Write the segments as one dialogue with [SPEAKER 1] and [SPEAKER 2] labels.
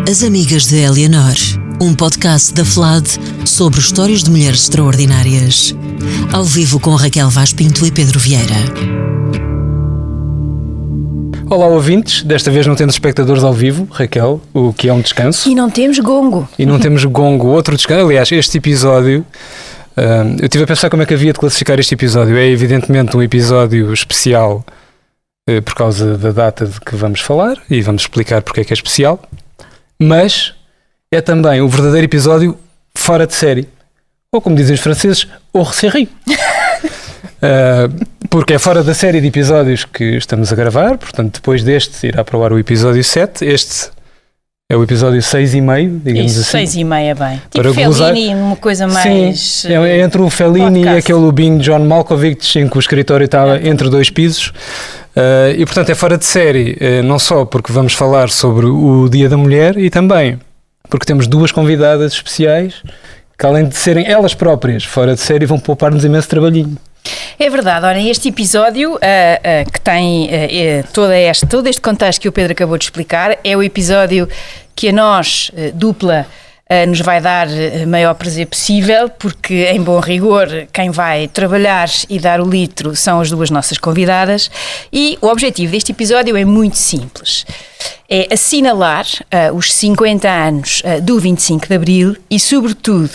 [SPEAKER 1] As Amigas de Eleanor, um podcast da FLAD sobre histórias de mulheres extraordinárias. Ao vivo com Raquel Vaz Pinto e Pedro Vieira.
[SPEAKER 2] Olá ouvintes, desta vez não temos espectadores ao vivo, Raquel, o que é um descanso.
[SPEAKER 3] E não temos gongo.
[SPEAKER 2] Outro descanso. Aliás, este episódio, eu estive a pensar como é que havia de classificar este episódio. É evidentemente um episódio especial por causa da data de que vamos falar e vamos explicar porque é que é especial, mas é também o verdadeiro episódio fora de série, ou como dizem os franceses, hors série. Porque é fora da série de episódios que estamos a gravar, portanto depois deste irá para o ar o episódio 7, este é o episódio 6,5, digamos
[SPEAKER 3] isso,
[SPEAKER 2] assim.
[SPEAKER 3] 6,5 é bem.
[SPEAKER 2] Para
[SPEAKER 3] Tipo Fellini, uma coisa mais...
[SPEAKER 2] Sim, é entre o Fellini podcast. E aquele lubinho de John Malkovich em que o escritório estava entre dois pisos. E portanto é fora de série, não só porque vamos falar sobre o Dia da Mulher e também porque temos duas convidadas especiais que, além de serem elas próprias fora de série, vão poupar-nos imenso trabalhinho.
[SPEAKER 3] É verdade, olha, este episódio que tem todo este contexto que o Pedro acabou de explicar é o episódio que a nós, dupla, nos vai dar maior prazer possível, porque em bom rigor quem vai trabalhar e dar o litro são as duas nossas convidadas, e o objetivo deste episódio é muito simples. É assinalar os 50 anos do 25 de Abril e, sobretudo,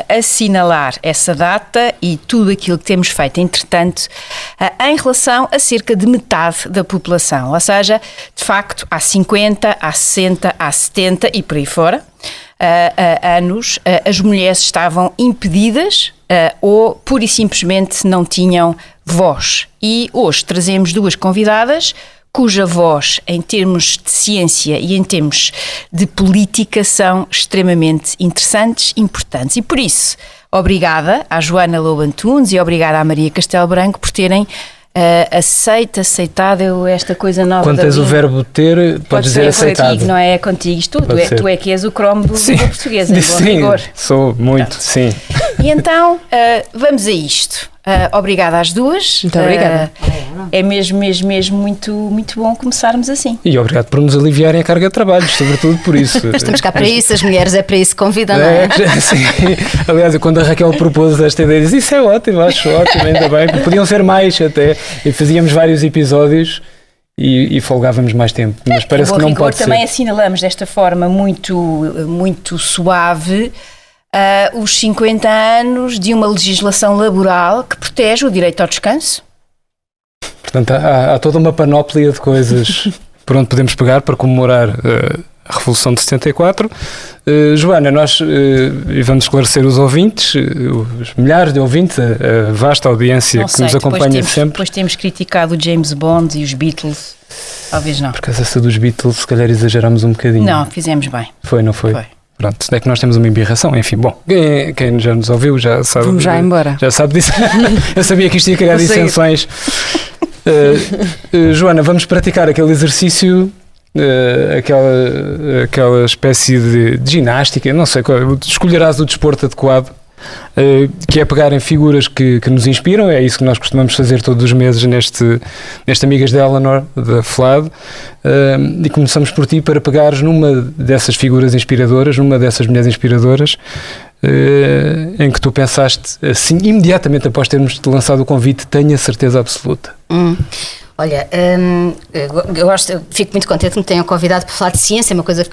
[SPEAKER 3] assinalar essa data e tudo aquilo que temos feito, entretanto, em relação a cerca de metade da população. Ou seja, de facto, há 50, há 60, há 70 e por aí fora anos, as mulheres estavam impedidas ou, pura e simplesmente, não tinham voz. E hoje trazemos duas convidadas cuja voz, em termos de ciência e em termos de política, são extremamente interessantes e importantes. E por isso, obrigada à Joana Lobo Antunes e obrigada à Maria Castelo Branco por terem aceitado esta coisa nova.
[SPEAKER 2] Quando tens o verbo ter, podes dizer aceitado.
[SPEAKER 3] Contigo, não é? É contigo. Isto tu é que és o cromo do português, em bom rigor.
[SPEAKER 2] Sou muito, sim.
[SPEAKER 3] E então, vamos a isto. Obrigada às duas.
[SPEAKER 4] Muito obrigada.
[SPEAKER 3] É mesmo muito, muito bom começarmos assim.
[SPEAKER 2] E obrigado por nos aliviarem a carga de trabalho, sobretudo por isso.
[SPEAKER 4] Mas estamos cá para isso, as mulheres é para isso que convidam, não é?
[SPEAKER 2] Sim. Aliás, quando a Raquel propôs esta ideia, disse, isso é ótimo, acho ótimo, ainda bem. Podiam ser mais até, e fazíamos vários episódios e folgávamos mais tempo. Mas parece que não pode ser.
[SPEAKER 3] Também assinalamos desta forma muito suave os 50 anos de uma legislação laboral que protege o direito ao descanso.
[SPEAKER 2] Portanto, há toda uma panóplia de coisas por onde podemos pegar para comemorar a Revolução de 74. Joana, nós vamos esclarecer os ouvintes, os milhares de ouvintes, a vasta audiência que nos acompanha sempre.
[SPEAKER 3] Depois temos criticado o James Bond e os Beatles, talvez não.
[SPEAKER 2] Por causa essa dos Beatles, se calhar exageramos um bocadinho.
[SPEAKER 3] Não, fizemos bem.
[SPEAKER 2] Não foi? Pronto, é que nós temos uma embirração, enfim, bom, quem já nos ouviu já sabe.
[SPEAKER 4] Vamos já embora.
[SPEAKER 2] Já sabe disso. Eu sabia que isto ia criar dissensões. Joana, vamos praticar aquele exercício, aquela espécie de ginástica, não sei qual, escolherás o desporto adequado, que é pegar em figuras que nos inspiram. É isso que nós costumamos fazer todos os meses neste Amigas de Eleanor, da FLAD, e começamos por ti para pegares numa dessas figuras inspiradoras, numa dessas mulheres inspiradoras, em que tu pensaste assim, imediatamente após termos te lançado o convite, tenho a certeza absoluta.
[SPEAKER 4] Olha, eu fico muito contente que me tenham convidado para falar de ciência, é uma coisa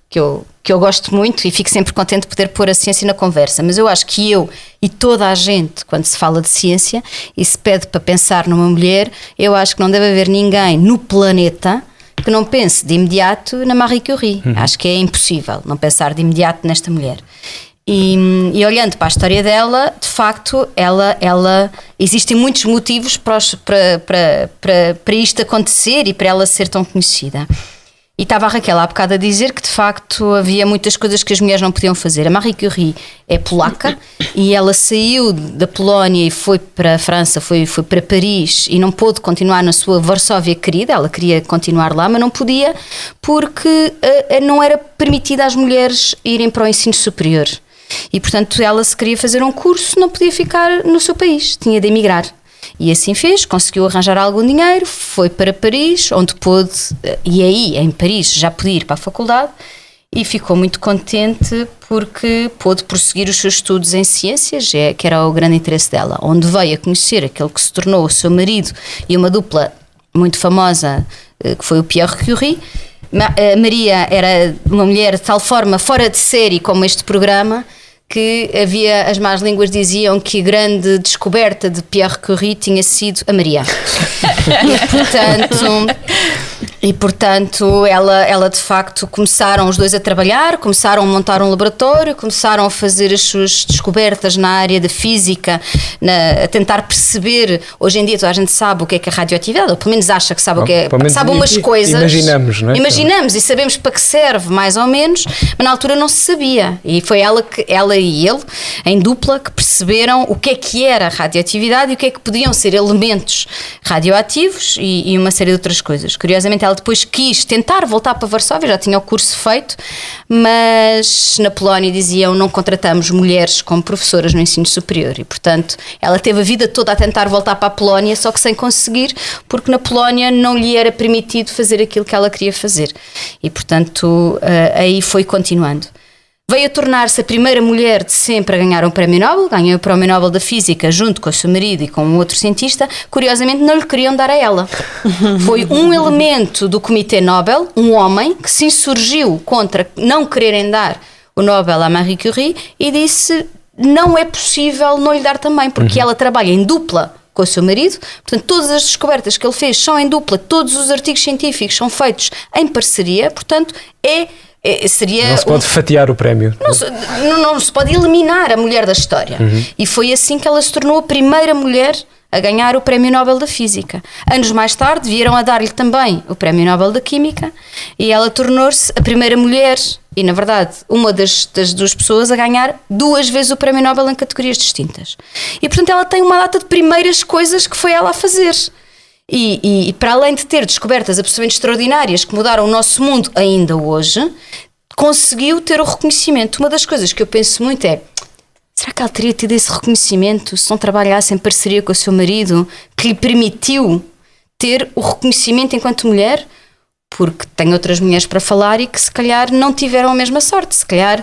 [SPEAKER 4] que eu gosto muito e fico sempre contente de poder pôr a ciência na conversa, mas eu acho que eu e toda a gente, quando se fala de ciência e se pede para pensar numa mulher, eu acho que não deve haver ninguém no planeta que não pense de imediato na Marie Curie. Acho que é impossível não pensar de imediato nesta mulher. E olhando para a história dela, de facto, ela existem muitos motivos para isto acontecer e para ela ser tão conhecida. E estava a Raquel há bocado a dizer que de facto havia muitas coisas que as mulheres não podiam fazer. A Marie Curie é polaca e ela saiu da Polónia e foi para a França, foi para Paris e não pôde continuar na sua Varsóvia querida. Ela queria continuar lá, mas não podia porque não era permitida às mulheres irem para o ensino superior. E portanto ela, se queria fazer um curso, não podia ficar no seu país, tinha de emigrar. E assim fez, conseguiu arranjar algum dinheiro, foi para Paris, onde pôde, e aí em Paris já podia ir para a faculdade, e ficou muito contente porque pôde prosseguir os seus estudos em ciências, que era o grande interesse dela, onde veio a conhecer aquele que se tornou o seu marido e uma dupla muito famosa, que foi o Pierre Curie. Maria era uma mulher de tal forma fora de série como este programa, que as más línguas diziam que a grande descoberta de Pierre Curie tinha sido a Maria. E portanto ela de facto começaram os dois a trabalhar, começaram a montar um laboratório, começaram a fazer as suas descobertas na área da física, a tentar perceber. Hoje em dia toda a gente sabe o que é radioatividade, ou pelo menos acha que sabe o que é, sabe umas coisas.
[SPEAKER 2] Imaginamos, não é?
[SPEAKER 4] Imaginamos e sabemos para que serve, mais ou menos, mas na altura não se sabia. E foi ela e ele, em dupla, que perceberam o que era radioatividade e o que é que podiam ser elementos radioativos e uma série de outras coisas. Curiosamente, ela depois quis tentar voltar para Varsóvia, já tinha o curso feito, mas na Polónia diziam: não contratamos mulheres como professoras no ensino superior, e portanto ela teve a vida toda a tentar voltar para a Polónia, só que sem conseguir, porque na Polónia não lhe era permitido fazer aquilo que ela queria fazer, e portanto aí foi continuando. Veio a tornar-se a primeira mulher de sempre a ganhar um prémio Nobel, ganhou o prémio Nobel da Física junto com o seu marido e com um outro cientista. Curiosamente não lhe queriam dar a ela. Foi um elemento do Comitê Nobel, um homem, que se insurgiu contra não quererem dar o Nobel à Marie Curie e disse: não é possível não lhe dar também, porque ela trabalha em dupla com o seu marido, portanto todas as descobertas que ele fez são em dupla, todos os artigos científicos são feitos em parceria, portanto seria...
[SPEAKER 2] Não se pode fatiar o prémio.
[SPEAKER 4] Não se pode eliminar a mulher da história. E foi assim que ela se tornou a primeira mulher a ganhar o Prémio Nobel da Física. Anos mais tarde vieram a dar-lhe também o Prémio Nobel da Química e ela tornou-se a primeira mulher e, na verdade, uma das duas pessoas a ganhar 2 vezes o Prémio Nobel em categorias distintas. E, portanto, ela tem uma data de primeiras coisas que foi ela a fazer. E para além de ter descobertas absolutamente extraordinárias que mudaram o nosso mundo ainda hoje, conseguiu ter o reconhecimento. Uma das coisas que eu penso muito é: será que ela teria tido esse reconhecimento se não trabalhasse em parceria com o seu marido, que lhe permitiu ter o reconhecimento enquanto mulher? Porque tem outras mulheres para falar e que se calhar não tiveram a mesma sorte, se calhar...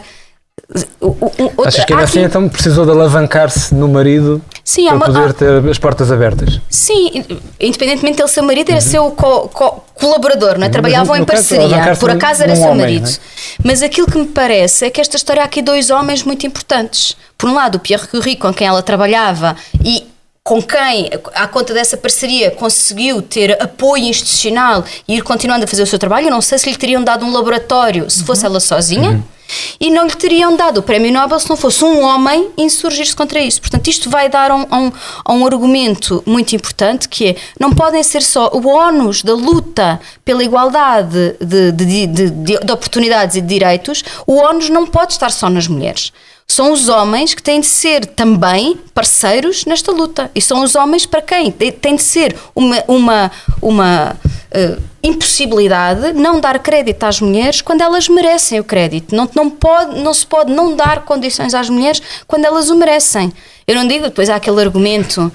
[SPEAKER 2] Achas que ainda assim então precisou de alavancar-se no marido?
[SPEAKER 4] Sim,
[SPEAKER 2] para poder ter as portas abertas?
[SPEAKER 4] Sim, independentemente dele ser marido, era seu colaborador, não é? Trabalhavam em parceria, por acaso era seu marido. Mas aquilo que me parece é que esta história há aqui 2 homens muito importantes. Por um lado, o Pierre Curie, com quem ela trabalhava e com quem, à conta dessa parceria, conseguiu ter apoio institucional e ir continuando a fazer o seu trabalho. Eu não sei se lhe teriam dado um laboratório se fosse ela sozinha. E não lhe teriam dado o Prémio Nobel se não fosse um homem insurgir-se contra isso. Portanto, isto vai dar um argumento muito importante, que é: não podem ser só o ónus da luta pela igualdade de oportunidades e de direitos, o ónus não pode estar só nas mulheres. São os homens que têm de ser também parceiros nesta luta. E são os homens para quem tem de ser uma impossibilidade não dar crédito às mulheres quando elas merecem o crédito. Não se pode não dar condições às mulheres quando elas o merecem. Eu não digo, depois há aquele argumento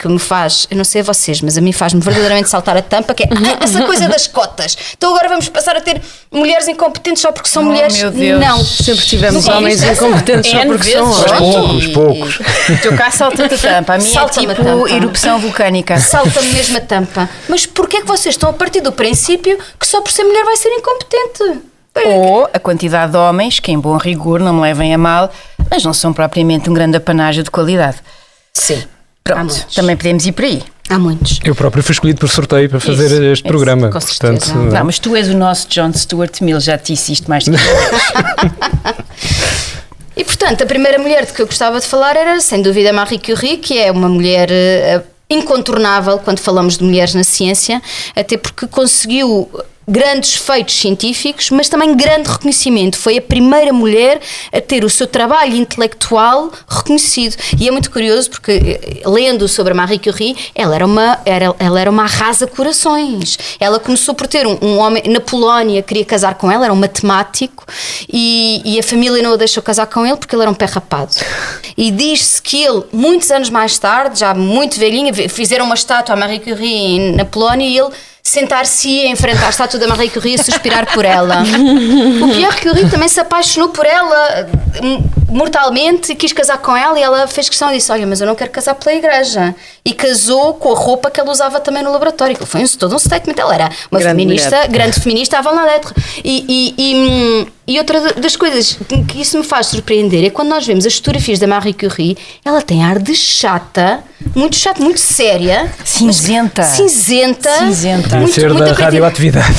[SPEAKER 4] que me faz, eu não sei a vocês, mas a mim faz-me verdadeiramente saltar a tampa, que é essa coisa das cotas. Então agora vamos passar a ter mulheres incompetentes só porque são mulheres?
[SPEAKER 3] Meu Deus.
[SPEAKER 4] Não.
[SPEAKER 5] Sempre tivemos homens incompetentes só porque são homens.
[SPEAKER 2] Poucos.
[SPEAKER 3] O teu caso salta-te a tampa. A minha
[SPEAKER 4] Salta-me
[SPEAKER 3] é
[SPEAKER 4] a
[SPEAKER 3] tipo
[SPEAKER 4] tampa.
[SPEAKER 3] erupção vulcânica.
[SPEAKER 4] Salta-me mesmo a tampa. Mas porquê é que vocês estão a partir do princípio que só por ser mulher vai ser incompetente?
[SPEAKER 3] Ou a quantidade de homens que, em bom rigor, não me levem a mal, mas não são propriamente um grande apanágio de qualidade.
[SPEAKER 4] Sim.
[SPEAKER 3] Pronto, também podemos ir por aí.
[SPEAKER 4] Há muitos.
[SPEAKER 2] Eu próprio fui escolhido por sorteio para fazer
[SPEAKER 4] Isso,
[SPEAKER 2] este programa.
[SPEAKER 4] com certeza.
[SPEAKER 2] Portanto,
[SPEAKER 3] Não, mas tu és o nosso John Stuart Mill, já te disse isto mais do que
[SPEAKER 4] E portanto, a primeira mulher de que eu gostava de falar era, sem dúvida, Marie Curie, que é uma mulher incontornável quando falamos de mulheres na ciência, até porque conseguiu grandes feitos científicos, mas também grande reconhecimento. Foi a primeira mulher a ter o seu trabalho intelectual reconhecido. E é muito curioso porque, lendo sobre a Marie Curie, ela era uma arrasa-corações. Ela começou por ter um homem na Polónia, queria casar com ela, era um matemático, e a família não o deixou casar com ele porque ele era um pé rapado. E diz-se que ele, muitos anos mais tarde, já muito velhinha, fizeram uma estátua à Marie Curie na Polónia e ele sentar-se e enfrentar a estátua da Marie Curie a suspirar por ela. O Pierre Curie também se apaixonou por ela mortalmente e quis casar com ela, e ela fez questão e disse: olha, mas eu não quero casar pela igreja, e casou com a roupa que ela usava também no laboratório. Foi todo um statement. Ela era uma grande feminista avant la lettre. E outra das coisas que isso me faz surpreender é quando nós vemos as fotografias da Marie Curie, ela tem ar de chata, muito séria,
[SPEAKER 3] cinzenta.
[SPEAKER 2] Deve ser da radioatividade,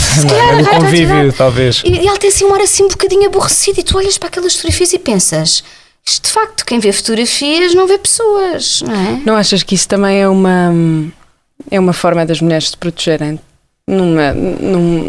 [SPEAKER 2] do convívio, talvez.
[SPEAKER 4] E ela tem assim um ar assim um bocadinho aborrecido, e tu olhas para aquelas fotografias e pensas: isto de facto, quem vê fotografias não vê pessoas, não é?
[SPEAKER 5] Não achas que isso também é uma forma das mulheres se protegerem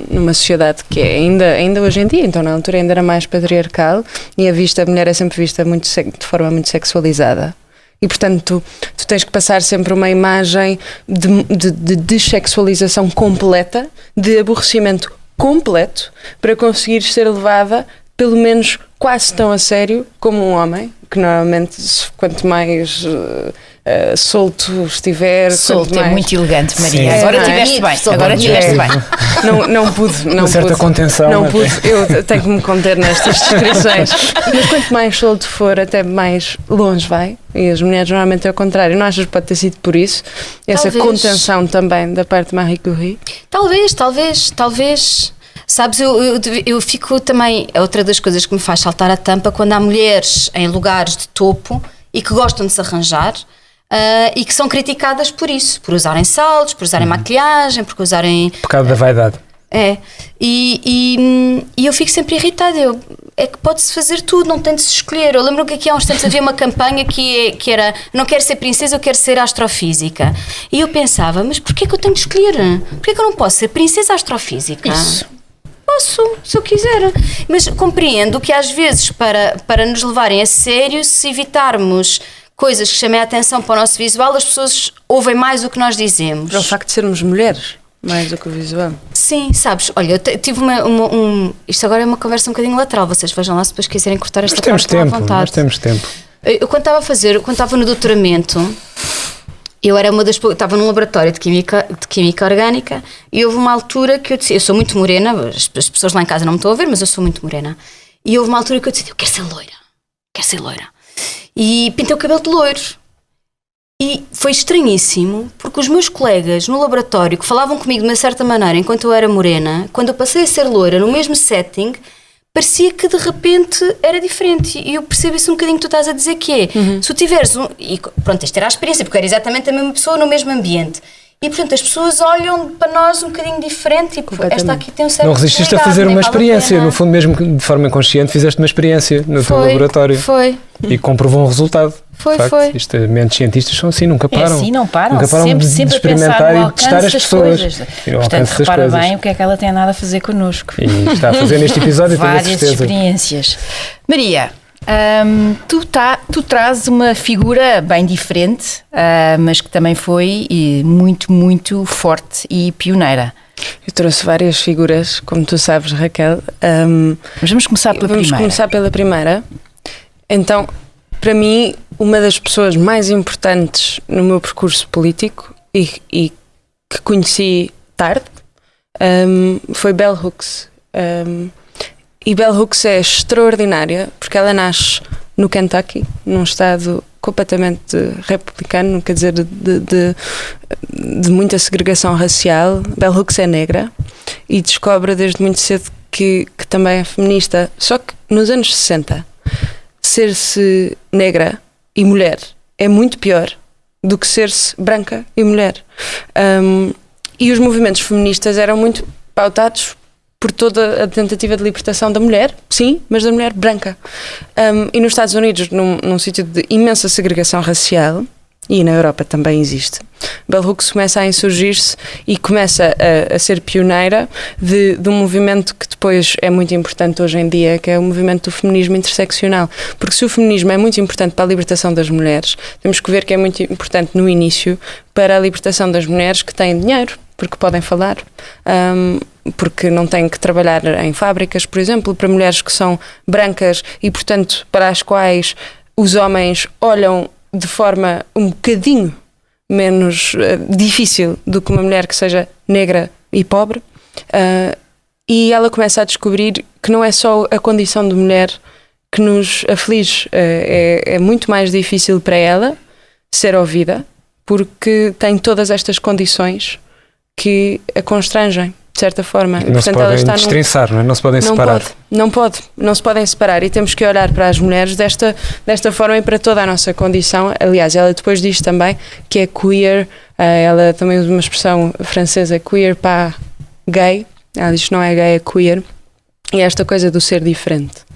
[SPEAKER 5] numa sociedade que é ainda hoje em dia, então na altura ainda era mais patriarcal, e a mulher é sempre vista de forma muito sexualizada, e portanto tu tens que passar sempre uma imagem de dessexualização completa, de aborrecimento completo, para conseguir ser levada pelo menos quase tão a sério como um homem, que normalmente quanto mais solto estiver...
[SPEAKER 3] Solto,
[SPEAKER 5] mais...
[SPEAKER 3] é muito elegante, Maria.
[SPEAKER 2] Sim.
[SPEAKER 3] Agora estiveste bem. Agora estiveste bem.
[SPEAKER 5] Não pude. Uma
[SPEAKER 2] certa contenção.
[SPEAKER 5] Não pude. Eu tenho que me conter nestas descrições. Mas quanto mais solto for, até mais longe vai. E as mulheres normalmente é o contrário. Não achas que pode ter sido por isso? Essa contenção também da parte de Marie Curie?
[SPEAKER 4] Talvez. Sabes, eu fico também... Outra das coisas que me faz saltar a tampa, quando há mulheres em lugares de topo e que gostam de se arranjar, e que são criticadas por isso, por usarem saltos, por usarem maquilhagem, por usarem...
[SPEAKER 2] Por causa da vaidade.
[SPEAKER 4] E eu fico sempre irritada. É que pode-se fazer tudo, não tem de se escolher. Eu lembro que aqui há uns tempos havia uma campanha que era: não quero ser princesa, eu quero ser astrofísica. E eu pensava: mas porquê que eu tenho de escolher? Porquê que eu não posso ser princesa astrofísica?
[SPEAKER 3] Isso.
[SPEAKER 4] Posso, se eu quiser. Mas compreendo que às vezes, para nos levarem a sério, se evitarmos coisas que chamem a atenção para o nosso visual, as pessoas ouvem mais o que nós dizemos.
[SPEAKER 5] Para o facto de sermos mulheres, mais do que o visual.
[SPEAKER 4] Sim, sabes, olha, eu tive isto agora é uma conversa um bocadinho lateral, vocês vejam lá se depois quiserem cortar esta parte à vontade.
[SPEAKER 2] Nós temos tempo.
[SPEAKER 4] Eu quando estava no doutoramento, eu estava num laboratório de química orgânica, e houve uma altura que eu disse: eu sou muito morena, as pessoas lá em casa não me estão a ver, mas eu sou muito morena. E houve uma altura que eu disse: eu quero ser loira. E pintei o cabelo de loiro. E foi estranhíssimo, porque os meus colegas no laboratório, que falavam comigo de uma certa maneira enquanto eu era morena, quando eu passei a ser loira no mesmo setting, parecia que de repente era diferente. E eu percebo isso um bocadinho que tu estás a dizer, que é, se tu tiveres e pronto, esta era a experiência, porque eu era exatamente a mesma pessoa no mesmo ambiente. E, portanto, as pessoas olham para nós um bocadinho diferente, tipo, esta aqui tem um certo...
[SPEAKER 2] Não resististe a fazer uma experiência, no fundo, mesmo de forma inconsciente, fizeste uma experiência no teu laboratório.
[SPEAKER 4] Foi.
[SPEAKER 2] E comprovou um resultado.
[SPEAKER 4] Foi.
[SPEAKER 2] Mentes cientistas são assim, nunca param.
[SPEAKER 3] É assim, não param.
[SPEAKER 2] Nunca param
[SPEAKER 3] sempre
[SPEAKER 2] de experimentar e de testar as pessoas.
[SPEAKER 3] Portanto, repara bem o que é que ela tem nada a fazer connosco.
[SPEAKER 2] E está a fazer neste episódio, tenho a certeza.
[SPEAKER 3] Várias experiências. Maria, tu trazes uma figura bem diferente, mas que também foi muito, muito forte e pioneira.
[SPEAKER 5] Eu trouxe várias figuras, como tu sabes, Raquel.
[SPEAKER 3] Mas vamos começar pela primeira.
[SPEAKER 5] Vamos começar pela primeira. Então, para mim, uma das pessoas mais importantes no meu percurso político e que conheci tarde foi Bell Hooks. E Bell Hooks é extraordinária porque ela nasce no Kentucky, num estado completamente republicano, quer dizer, de muita segregação racial. Bell Hooks é negra e descobre desde muito cedo que também é feminista. Só que nos anos 60, ser-se negra e mulher é muito pior do que ser-se branca e mulher. E os movimentos feministas eram muito pautados por toda a tentativa de libertação da mulher, sim, mas da mulher branca. E nos Estados Unidos, num sítio de imensa segregação racial, e na Europa também existe, Bell Hooks começa a insurgir-se e começa a ser pioneira de um movimento que depois é muito importante hoje em dia, que é o movimento do feminismo interseccional. Porque se o feminismo é muito importante para a libertação das mulheres, temos que ver que é muito importante no início para a libertação das mulheres que têm dinheiro, porque podem falar, porque não têm que trabalhar em fábricas, por exemplo, para mulheres que são brancas e, portanto, para as quais os homens olham de forma um bocadinho menos difícil do que uma mulher que seja negra e pobre, e ela começa a descobrir que não é só a condição de mulher que nos aflige, é muito mais difícil para ela ser ouvida, porque tem todas estas condições que a constrangem, de certa forma.
[SPEAKER 2] Não se podem destrinçar, não se podem separar.
[SPEAKER 5] Não se podem separar, e temos que olhar para as mulheres desta forma e para toda a nossa condição. Aliás, ela depois diz também que é queer, ela também usa uma expressão francesa, queer pas gay, ela diz que não é gay, é queer, e esta coisa do ser diferente.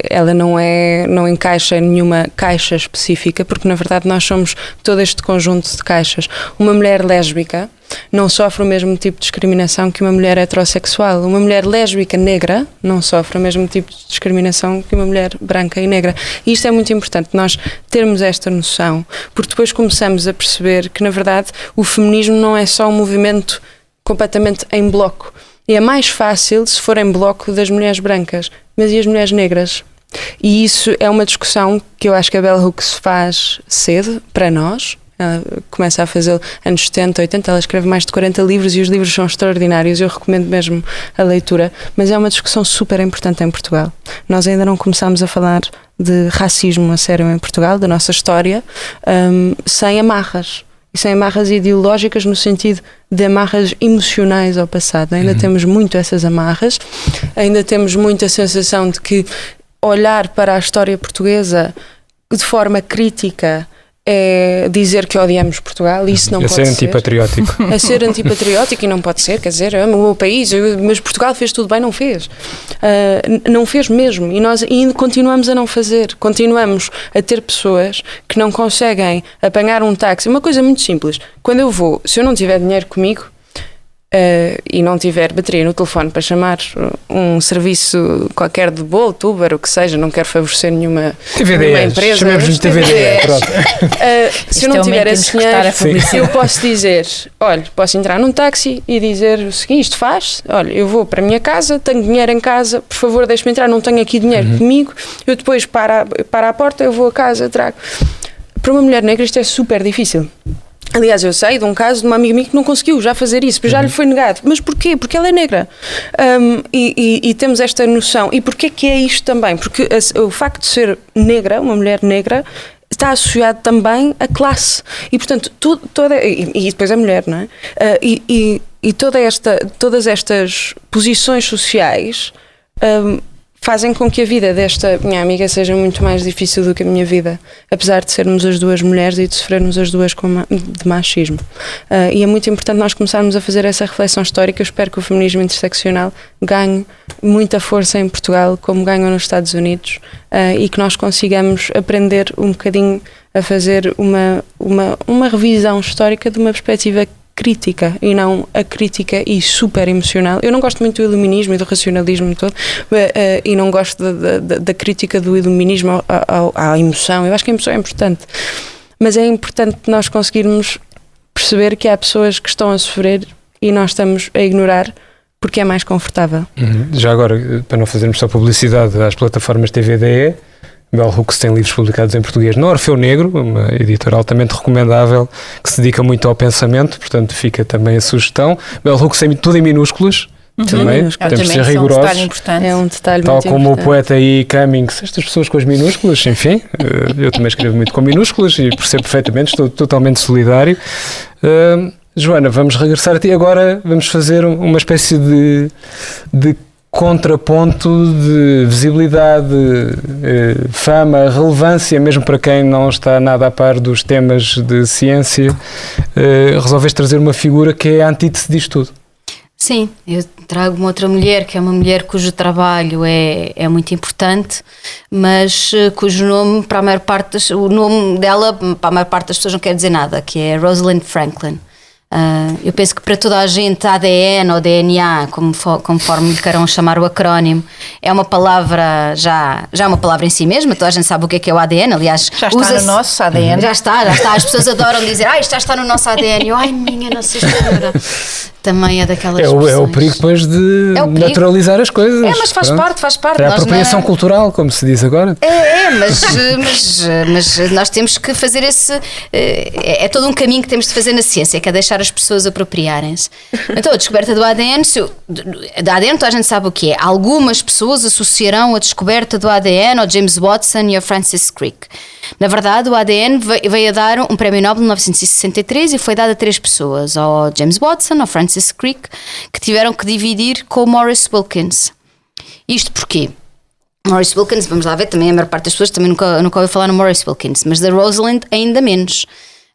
[SPEAKER 5] Ela não encaixa em nenhuma caixa específica, porque na verdade nós somos todo este conjunto de caixas. Uma mulher lésbica não sofre o mesmo tipo de discriminação que uma mulher heterossexual. Uma mulher lésbica negra não sofre o mesmo tipo de discriminação que uma mulher branca e negra. E isto é muito importante, nós termos esta noção, porque depois começamos a perceber que na verdade o feminismo não é só um movimento completamente em bloco. E é mais fácil se for em bloco das mulheres brancas, mas e as mulheres negras? E isso é uma discussão que eu acho que a Bell Hooks faz cedo para nós. Ela começa a fazê-lo anos 70, 80, ela escreve mais de 40 livros e os livros são extraordinários, eu recomendo mesmo a leitura, mas é uma discussão super importante em Portugal. Nós ainda não começámos a falar de racismo a sério em Portugal, da nossa história, sem amarras. E sem amarras ideológicas no sentido de amarras emocionais ao passado. Ainda temos muito essas amarras, ainda temos muito a sensação de que olhar para a história portuguesa de forma crítica é dizer que odiamos Portugal, e isso não pode ser. É ser
[SPEAKER 2] antipatriótico.
[SPEAKER 5] É ser antipatriótico e não pode ser, quer dizer, amo o meu país, mas Portugal fez tudo bem, não fez. Não fez mesmo, e nós ainda continuamos a não fazer. Continuamos a ter pessoas que não conseguem apanhar um táxi. Uma coisa muito simples, quando eu vou, se eu não tiver dinheiro comigo, e não tiver bateria no telefone para chamar um serviço qualquer de Bolt, Uber, o que seja, não quero favorecer nenhuma empresa.
[SPEAKER 2] Chamemos-lhe TVDE, pronto.
[SPEAKER 5] Se eu não tiver esse dinheiro, eu posso dizer, olha, posso entrar num táxi e dizer o seguinte, isto faz, olha, eu vou para a minha casa, tenho dinheiro em casa, por favor deixe-me entrar, não tenho aqui dinheiro comigo, eu depois para a porta, eu vou a casa, trago. Para uma mulher negra isto é super difícil. Aliás, eu sei de um caso de uma amiga minha que não conseguiu já fazer isso, já lhe foi negado. Mas porquê? Porque ela é negra. E temos esta noção. E porquê que é isto também? Porque o facto de ser negra, uma mulher negra, está associado também à classe. E, portanto, e depois a mulher, não é? E todas estas posições sociais fazem com que a vida desta minha amiga seja muito mais difícil do que a minha vida, apesar de sermos as duas mulheres e de sofrermos as duas de machismo. E é muito importante nós começarmos a fazer essa reflexão histórica. Eu espero que o feminismo interseccional ganhe muita força em Portugal, como ganham nos Estados Unidos, e que nós consigamos aprender um bocadinho a fazer uma revisão histórica de uma perspectiva crítica e não a crítica e super emocional. Eu não gosto muito do iluminismo e do racionalismo todo, e não gosto da crítica do iluminismo à emoção. Eu acho que a emoção é importante, mas é importante nós conseguirmos perceber que há pessoas que estão a sofrer e nós estamos a ignorar porque é mais confortável.
[SPEAKER 2] Já agora, para não fazermos só publicidade às plataformas TVDE, Bell Hooks tem livros publicados em português no Orfeu Negro, uma editora altamente recomendável que se dedica muito ao pensamento, portanto fica também a sugestão. Bell Hooks tem tudo em minúsculas, também, temos de ser rigorosos.
[SPEAKER 5] É um detalhe
[SPEAKER 2] tal
[SPEAKER 5] muito
[SPEAKER 2] como
[SPEAKER 5] importante.
[SPEAKER 2] o poeta E. Cummings, estas pessoas com as minúsculas, enfim, eu também escrevo muito com minúsculas e percebo perfeitamente, estou totalmente solidário. Joana, vamos regressar a ti agora, vamos fazer uma espécie de contraponto de visibilidade, fama, relevância, mesmo para quem não está nada a par dos temas de ciência. Resolveste trazer uma figura que é a antítese disto tudo.
[SPEAKER 4] Sim, eu trago uma outra mulher, que é uma mulher cujo trabalho é muito importante, mas cujo nome, para a maior parte, o nome dela, para a maior parte das pessoas não quer dizer nada, que é Rosalind Franklin. Eu penso que para toda a gente ADN ou DNA, conforme lhe queiram chamar o acrónimo, é uma palavra, já é uma palavra em si mesma. Toda a gente sabe o que é o ADN, aliás.
[SPEAKER 3] Já está no nosso ADN.
[SPEAKER 4] Já está, as pessoas adoram dizer, isto já está no nosso ADN. Ai, minha Nossa Senhora. também é daquelas
[SPEAKER 2] É o
[SPEAKER 4] expressões.
[SPEAKER 2] perigo depois de
[SPEAKER 4] É o perigo.
[SPEAKER 2] naturalizar as coisas.
[SPEAKER 4] Mas faz
[SPEAKER 2] Pronto.
[SPEAKER 4] parte.
[SPEAKER 2] É a
[SPEAKER 4] Nós
[SPEAKER 2] apropriação
[SPEAKER 4] não-
[SPEAKER 2] cultural, como se diz agora.
[SPEAKER 4] Mas nós temos que fazer esse. É todo um caminho que temos de fazer na ciência, que é deixar as pessoas apropriarem-se. Então, a descoberta do ADN, da ADN, toda a gente sabe o que é. Algumas pessoas associarão a descoberta do ADN ao James Watson e ao Francis Crick. Na verdade, o ADN veio a dar um prémio Nobel em 1963 e foi dado a 3 pessoas: ao James Watson, ao Francis Crick, que tiveram que dividir com o Maurice Wilkins. Isto porquê? Maurice Wilkins, vamos lá ver, também a maior parte das pessoas também nunca ouviu falar no Maurice Wilkins, mas da Rosalind ainda menos.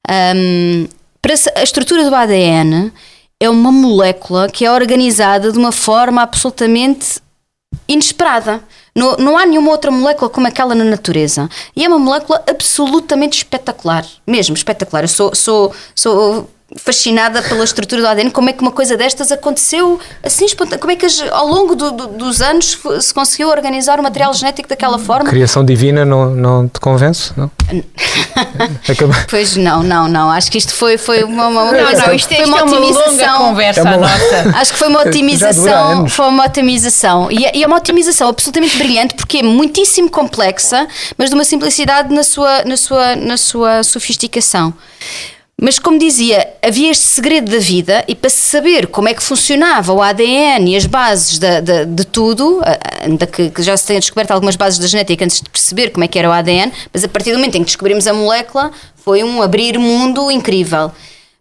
[SPEAKER 4] A estrutura do ADN é uma molécula que é organizada de uma forma absolutamente inesperada. Não há nenhuma outra molécula como aquela na natureza. E é uma molécula absolutamente espetacular. Mesmo espetacular. Eu sou fascinada pela estrutura do ADN. Como é que uma coisa destas aconteceu assim espontânea? Como é que ao longo dos anos se conseguiu organizar o material genético daquela forma?
[SPEAKER 2] Criação divina não te convence? Não?
[SPEAKER 4] Pois não. Acho que isto foi uma
[SPEAKER 3] Não, isto é uma longa conversa a nossa.
[SPEAKER 4] Acho que foi uma otimização. E é uma otimização absolutamente brilhante, porque é muitíssimo complexa, mas de uma simplicidade na sua sofisticação. Mas, como dizia, havia este segredo da vida, e para saber como é que funcionava o ADN e as bases de tudo, ainda que já se tenha descoberto algumas bases da genética antes de perceber como é que era o ADN, mas a partir do momento em que descobrimos a molécula, foi um abrir mundo incrível.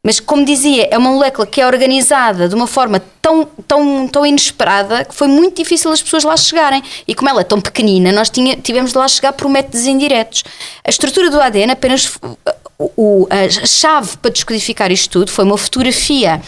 [SPEAKER 4] Mas, como dizia, é uma molécula que é organizada de uma forma tão inesperada que foi muito difícil as pessoas lá chegarem. E como ela é tão pequenina, nós tivemos de lá chegar por métodos indiretos. A estrutura do ADN apenas... A chave para descodificar isto tudo foi uma fotografia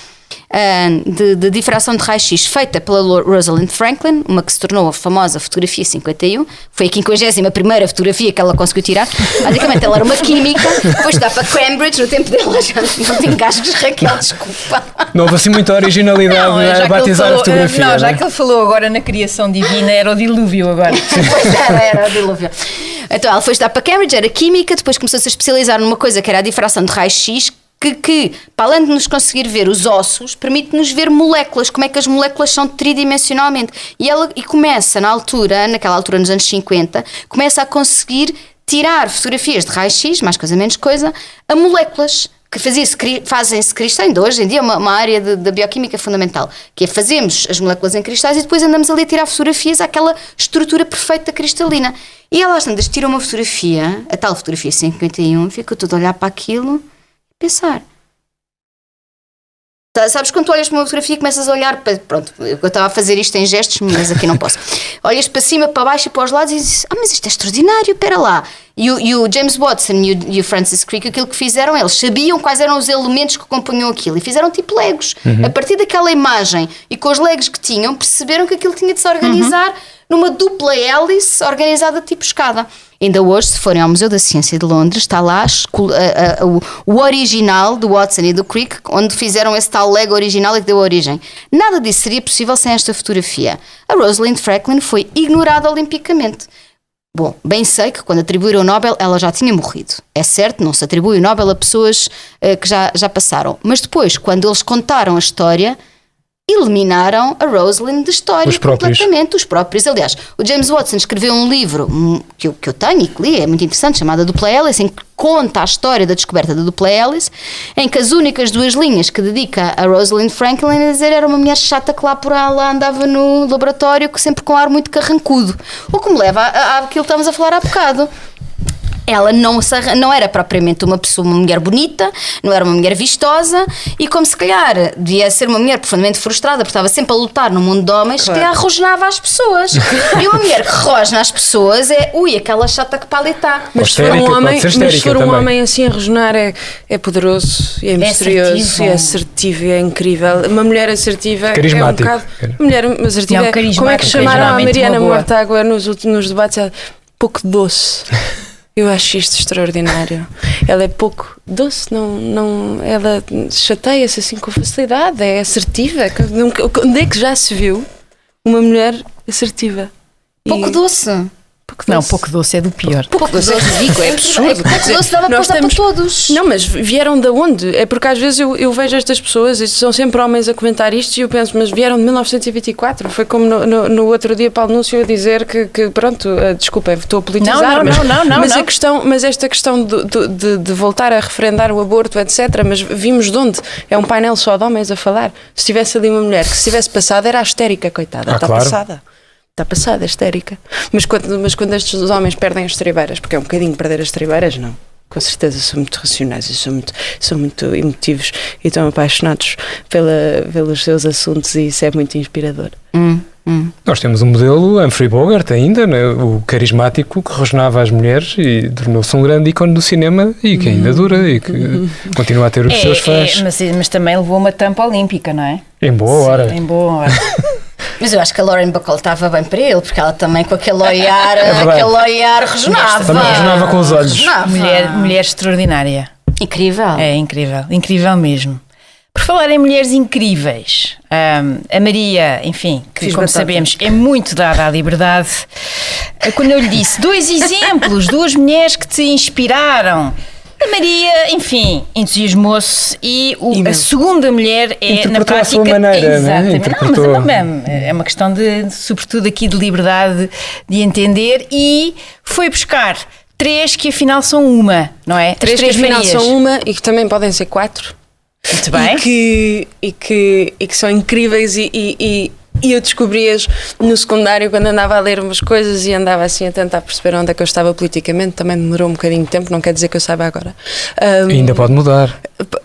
[SPEAKER 4] de difração de raio-x feita pela Rosalind Franklin, uma que se tornou a famosa fotografia 51. Foi a 51ª fotografia que ela conseguiu tirar. Basicamente ela era uma química, foi estudar para Cambridge. No tempo dela já não tem cascos, Raquel, desculpa.
[SPEAKER 2] Não houve assim muita originalidade a batizar a fotografia.
[SPEAKER 3] Não, já que ele falou agora na criação divina, era o dilúvio agora.
[SPEAKER 4] Pois era o dilúvio. Então ela foi estudar para Cambridge, era química, depois começou-se a especializar numa coisa que era a difração de raio-x, que para além de nos conseguir ver os ossos, permite-nos ver moléculas, como é que as moléculas são tridimensionalmente. E começa naquela altura nos anos 50, começa a conseguir tirar fotografias de raio-x, mais coisa menos coisa, a moléculas que fazem-se cristais. Ainda hoje em dia é uma área da bioquímica fundamental, que é fazemos as moléculas em cristais e depois andamos ali a tirar fotografias àquela estrutura perfeita cristalina. E ela às tantas tira uma fotografia, a tal fotografia 51, fica tudo a olhar para aquilo e pensar. Sabes, quando tu olhas para uma fotografia e começas a olhar para... Pronto, eu estava a fazer isto em gestos, mas aqui não posso. Olhas para cima, para baixo e para os lados e dizes: mas isto é extraordinário, espera lá. E o James Watson e o Francis Crick, aquilo que fizeram, eles sabiam quais eram os elementos que acompanham aquilo e fizeram tipo legos. A partir daquela imagem e com os legos que tinham, perceberam que aquilo tinha de se organizar numa dupla hélice organizada tipo escada. Ainda hoje, se forem ao Museu da Ciência de Londres, está lá o original do Watson e do Crick, onde fizeram esse tal Lego original e que deu origem. Nada disso seria possível sem esta fotografia. A Rosalind Franklin foi ignorada olimpicamente. Bom, bem sei que quando atribuíram o Nobel ela já tinha morrido. É certo, não se atribui o Nobel a pessoas que já passaram. Mas depois, quando eles contaram a história, eliminaram a Rosalind da história completamente, os próprios. Aliás, o James Watson escreveu um livro que eu tenho e que li, é muito interessante, chamado Dupla Hélice, em que conta a história da descoberta da dupla hélice, em que as únicas 2 linhas que dedica a Rosalind Franklin a dizer era uma mulher chata que lá andava no laboratório, que sempre com ar muito carrancudo. O que me leva àquilo que estávamos a falar há bocado. Ela não era propriamente uma mulher bonita, não era uma mulher vistosa, e como se calhar devia ser uma mulher profundamente frustrada, porque estava sempre a lutar no mundo de homens, claro, que arrojnava as pessoas. E uma mulher que rosna as pessoas é, aquela chata que para ali está.
[SPEAKER 5] Mas se for um homem assim a rosnar é poderoso, e é misterioso, e é assertivo, e é incrível. Uma mulher assertiva
[SPEAKER 2] carismático.
[SPEAKER 5] É um bocado... Mulher assertiva
[SPEAKER 3] não,
[SPEAKER 5] como é que chamaram a Mariana Mortágua nos debates? Pouco doce. Eu acho isto extraordinário. Ela é pouco doce, ela chateia-se assim com facilidade, é assertiva. Onde é que já se viu uma mulher assertiva?
[SPEAKER 4] Pouco doce.
[SPEAKER 3] Não, pouco doce é do pior.
[SPEAKER 5] Pouco doce é absurdo.
[SPEAKER 4] Pouco doce dava para para todos.
[SPEAKER 5] Não, mas vieram de onde? É porque às vezes eu vejo estas pessoas, e são sempre homens a comentar isto, e eu penso, mas vieram de 1924. Foi como no outro dia Paulo Núncio a dizer que pronto, desculpem, estou a politizar, mas esta questão de voltar a referendar o aborto, etc., mas vimos de onde? É um painel só de homens a falar. Se tivesse ali uma mulher que se tivesse passado, era a histérica, coitada, está
[SPEAKER 2] claro.
[SPEAKER 5] passada. Está passada, histérica. Mas quando estes homens perdem as estribeiras, porque é um bocadinho perder as estribeiras, não. Com certeza são muito racionais e são muito emotivos e estão apaixonados pelos seus assuntos, e isso é muito inspirador.
[SPEAKER 2] Nós temos um modelo, Humphrey Bogart ainda, né? O carismático que rosnava as mulheres e tornou-se um grande ícone do cinema e que ainda dura e que continua a ter os seus fãs.
[SPEAKER 3] Mas também levou uma tampa olímpica, não é?
[SPEAKER 2] Em boa hora.
[SPEAKER 3] Em boa hora.
[SPEAKER 4] Mas eu acho que a Lauren Bacall estava bem para ele, porque ela também com aquele olhar resonava.
[SPEAKER 2] Também resonava com os olhos.
[SPEAKER 3] Mulher extraordinária.
[SPEAKER 4] Incrível.
[SPEAKER 3] É incrível, incrível mesmo. Por falar em mulheres incríveis, a Maria, enfim, que como sabemos é muito dada à liberdade, quando eu lhe disse 2 exemplos, 2 mulheres que te inspiraram, a Maria, enfim, entusiasmou-se e a segunda mulher é na prática...
[SPEAKER 2] à sua maneira,
[SPEAKER 3] exatamente. É uma questão sobretudo aqui de liberdade de entender, e foi buscar 3 que afinal são uma, não é?
[SPEAKER 5] 3 que afinal são uma e que também podem ser 4.
[SPEAKER 3] Muito bem.
[SPEAKER 5] E que são incríveis e eu descobri-as no secundário quando andava a ler umas coisas e andava assim a tentar perceber onde é que eu estava politicamente. Também demorou um bocadinho de tempo, não quer dizer que eu saiba agora.
[SPEAKER 2] Ainda pode mudar.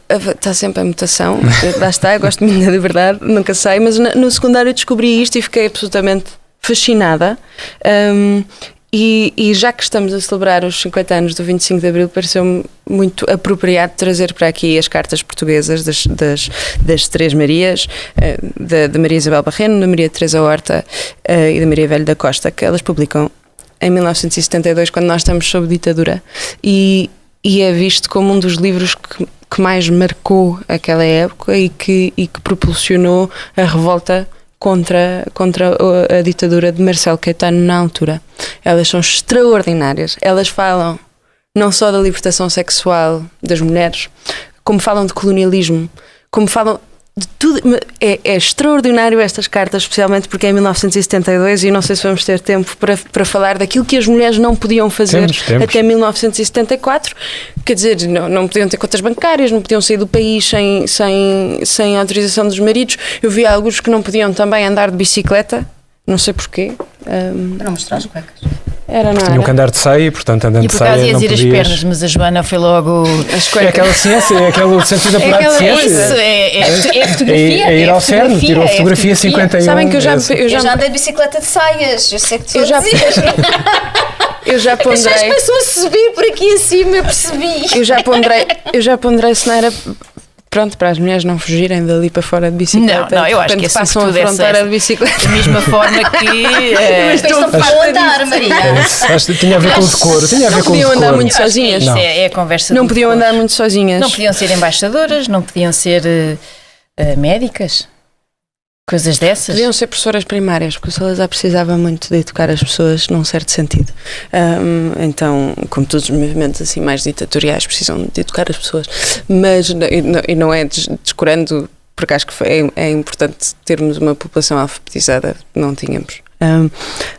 [SPEAKER 5] Está sempre a mutação, lá está, eu gosto muito da liberdade, nunca sei, mas no secundário descobri isto e fiquei absolutamente fascinada. E já que estamos a celebrar os 50 anos do 25 de Abril, pareceu-me muito apropriado trazer para aqui as cartas portuguesas das 3 Marias, da Maria Isabel Barreno, da Maria Teresa Horta e da Maria Velho da Costa, que elas publicam em 1972, quando nós estamos sob ditadura, e é visto como um dos livros que mais marcou aquela época e que propulsionou a revolta contra a ditadura de Marcelo Caetano na altura. Elas são extraordinárias. Elas falam não só da libertação sexual das mulheres, como falam de colonialismo, como falam de tudo. É extraordinário estas cartas, especialmente porque é em 1972 e não sei se vamos ter tempo para falar daquilo que as mulheres não podiam fazer até 1974. Quer dizer, não podiam ter contas bancárias, não podiam sair do país sem autorização dos maridos. Eu vi alguns que não podiam também andar de bicicleta, não sei porquê.
[SPEAKER 4] Para não mostrar as cuecas.
[SPEAKER 2] Tinham que andar de saia, portanto, andando de saia.
[SPEAKER 3] E por acaso ia
[SPEAKER 2] não
[SPEAKER 3] dizer
[SPEAKER 2] podias...
[SPEAKER 3] as pernas, mas a Joana foi logo.
[SPEAKER 2] É aquela ciência, é aquele sentido apurado de ciência.
[SPEAKER 3] Isso, é fotografia.
[SPEAKER 2] É ir ao CERN, tirou fotografia 51.
[SPEAKER 5] Sabem que eu já
[SPEAKER 4] andei de bicicleta de saias, eu sei que tu
[SPEAKER 5] Eu já ponderei.
[SPEAKER 4] As pessoas a subir por aqui acima, eu percebi.
[SPEAKER 5] Eu já ponderei se não era. Pronto, para as mulheres não fugirem dali para fora de bicicleta.
[SPEAKER 3] Não, eu acho que
[SPEAKER 5] passam a fronteira de bicicleta.
[SPEAKER 3] Da mesma forma que...
[SPEAKER 4] Mas estão para andar, Maria.
[SPEAKER 2] Tinha a ver com o decoro.
[SPEAKER 5] Não podiam andar muito sozinhas.
[SPEAKER 3] É a conversa.
[SPEAKER 5] Não podiam andar muito sozinhas.
[SPEAKER 3] Não podiam ser embaixadoras, não podiam ser médicas. Coisas dessas?
[SPEAKER 5] Podiam ser professoras primárias, porque o Salazar precisava muito de educar as pessoas num certo sentido. Então, como todos os movimentos assim mais ditatoriais precisam de educar as pessoas, mas e não é descurando, porque acho que é importante termos uma população alfabetizada, não tínhamos.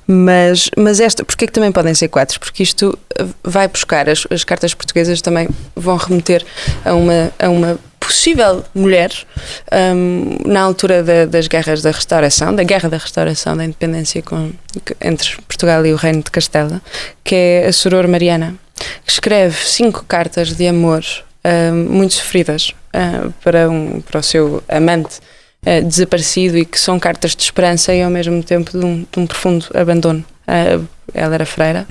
[SPEAKER 5] Mas esta, porque é que também podem ser 4? Porque isto vai buscar, as cartas portuguesas também vão remeter a uma possível mulher na altura das guerras da Restauração, da Guerra da Restauração, da Independência entre Portugal e o Reino de Castela, que é a Soror Mariana, que escreve 5 cartas de amor muito sofridas para o seu amante desaparecido, e que são cartas de esperança e ao mesmo tempo de um profundo abandono. Ela era freira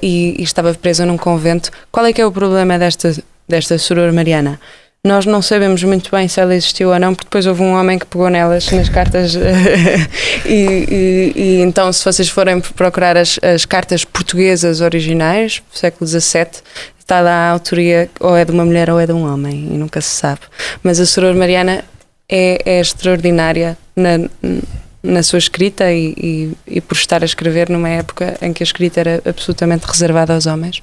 [SPEAKER 5] e estava presa num convento. Qual é que é o problema desta Soror Mariana? Nós não sabemos muito bem se ela existiu ou não, porque depois houve um homem que pegou nelas nas cartas e então, se vocês forem procurar as cartas portuguesas originais do século XVII, está lá a autoria ou é de uma mulher ou é de um homem, e nunca se sabe. Mas a Soror Mariana é extraordinária na sua escrita e por estar a escrever numa época em que a escrita era absolutamente reservada aos homens.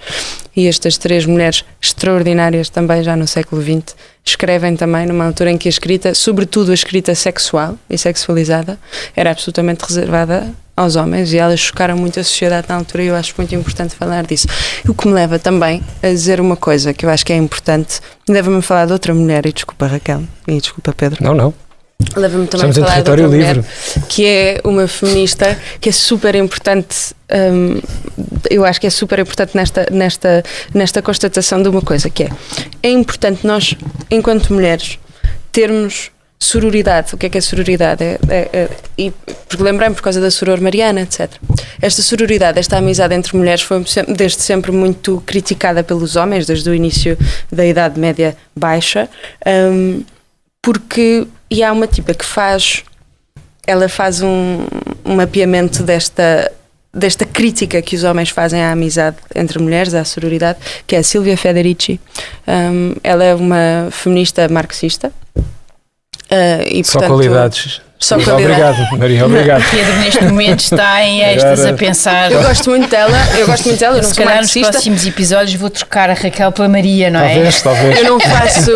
[SPEAKER 5] E estas 3 mulheres extraordinárias também já no século XX escrevem também numa altura em que a escrita, sobretudo a escrita sexual e sexualizada, era absolutamente reservada aos homens, e elas chocaram muito a sociedade na altura, e eu acho muito importante falar disso. O que me leva também a dizer uma coisa que eu acho que é importante, leva-me a falar de outra mulher, e desculpa Raquel, e desculpa Pedro.
[SPEAKER 2] Não.
[SPEAKER 5] Leva-me também
[SPEAKER 2] Estamos
[SPEAKER 5] a
[SPEAKER 2] em
[SPEAKER 5] falar de
[SPEAKER 2] território
[SPEAKER 5] outra mulher,
[SPEAKER 2] livre.
[SPEAKER 5] que é uma feminista que é super importante, eu acho que é super importante nesta constatação de uma coisa, que é importante nós, enquanto mulheres, termos sororidade. O que é sororidade? E porque lembrei-me por causa da soror Mariana, etc. Esta sororidade, esta amizade entre mulheres foi desde sempre muito criticada pelos homens, desde o início da Idade Média Baixa, porque há uma tipa que faz um mapeamento desta crítica que os homens fazem à amizade entre mulheres, à sororidade, que é a Silvia Federici. Ela é uma feminista marxista. E,
[SPEAKER 2] Só
[SPEAKER 5] portanto,
[SPEAKER 2] qualidades.
[SPEAKER 5] Só qualidades.
[SPEAKER 2] Obrigado, Maria, obrigado.
[SPEAKER 3] Pedro neste momento está em êxtase a pensar.
[SPEAKER 5] Eu gosto muito dela, eu não
[SPEAKER 3] Se
[SPEAKER 5] sou
[SPEAKER 3] calhar nos
[SPEAKER 5] marxista.
[SPEAKER 3] próximos episódios vou trocar a Raquel pela Maria, não é?
[SPEAKER 2] Talvez.
[SPEAKER 5] Eu não faço,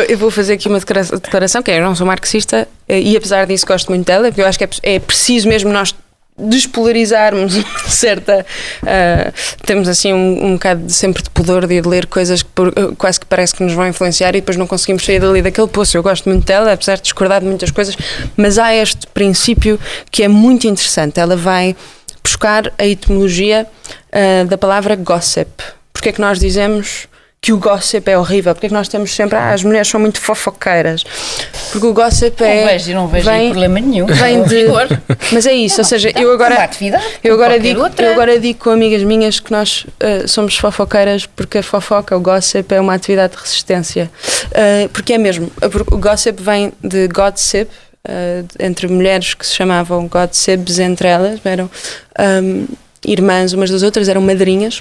[SPEAKER 5] eu vou fazer aqui uma declaração, que é, eu não sou marxista, e apesar disso gosto muito dela, porque eu acho que é preciso mesmo nós despolarizarmos certa, temos assim um bocado sempre de pudor de ler coisas que quase que parece que nos vão influenciar e depois não conseguimos sair dali daquele poço. Eu gosto muito dela, apesar de discordar de muitas coisas, mas há este princípio que é muito interessante. Ela vai buscar a etimologia da palavra gossip. Porque é que nós dizemos que o gossip é horrível? Porque é que nós temos sempre as mulheres são muito fofoqueiras? Porque o gossip
[SPEAKER 3] Não vejo aí problema nenhum.
[SPEAKER 5] Vem de, mas é isso, ou seja, eu agora digo com amigas minhas que nós somos fofoqueiras porque a fofoca, o gossip, é uma atividade de resistência. Porque é mesmo, o gossip vem de gossip, entre mulheres que se chamavam gossips entre elas, eram irmãs umas das outras, eram madrinhas.